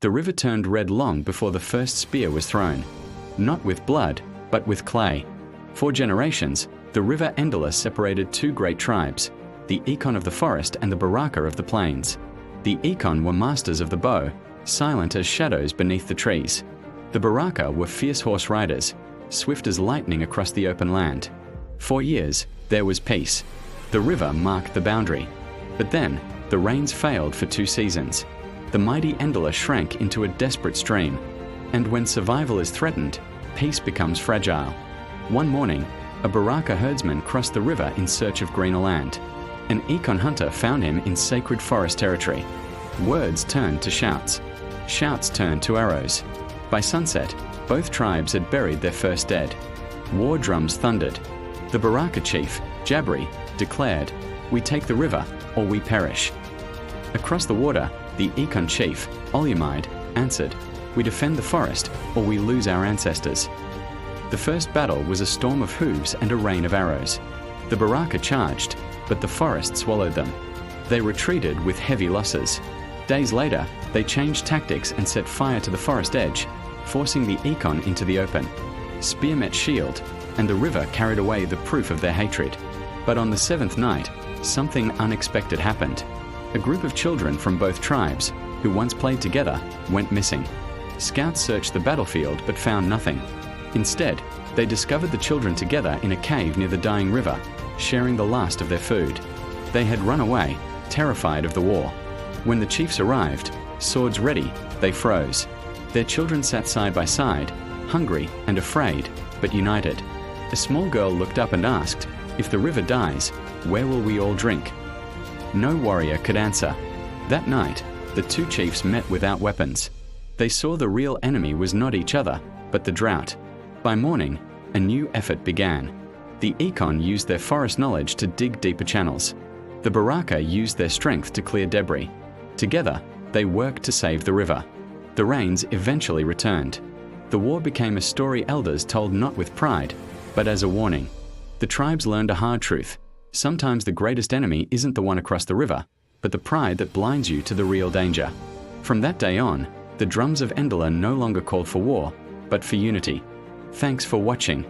The river turned red long before the first spear was thrown. Not with blood, but with clay. For generations, the river Endelus separated two great tribes, the Ekon of the forest and the Baraka of the plains. The Ekon were masters of the bow, silent as shadows beneath the trees. The Baraka were fierce horse riders, swift as lightning across the open land. For years, there was peace. The river marked the boundary. But then, the rains failed for 2 seasons. The mighty Endelus shrank into a desperate stream. And when survival is threatened, peace becomes fragile. One morning, a Baraka herdsman crossed the river in search of greener land. An Ekon hunter found him in sacred forest territory. Words turned to shouts. Shouts turned to arrows. By sunset, both tribes had buried their first dead. War drums thundered. The Baraka chief, Jabri, declared, "We take the river, or we perish." Across the water, the Ekon chief, Olumide, answered, "We defend the forest, or we lose our ancestors." The first battle was a storm of hooves and a rain of arrows. The Baraka charged, but the forest swallowed them. They retreated with heavy losses. Days later, they changed tactics and set fire to the forest edge, forcing the Ekon into the open. Spear met shield, and the river carried away the proof of their hatred. But on the 7th night, something unexpected happened. A group of children from both tribes, who once played together, went missing. Scouts searched the battlefield but found nothing. Instead, they discovered the children together in a cave near the dying river, sharing the last of their food. They had run away, terrified of the war. When the chiefs arrived, swords ready, they froze. Their children sat side by side, hungry and afraid, but united. A small girl looked up and asked, "If the river dies, where will we all drink?" No warrior could answer. That night, the two chiefs met without weapons. They saw the real enemy was not each other, but the drought. By morning, a new effort began. The Ekon used their forest knowledge to dig deeper channels. The Baraka used their strength to clear debris. Together, they worked to save the river. The rains eventually returned. The war became a story elders told not with pride, but as a warning. The tribes learned a hard truth. Sometimes the greatest enemy isn't the one across the river, but the pride that blinds you to the real danger. From that day on, the drums of Endelus no longer called for war, but for unity. Thanks for watching.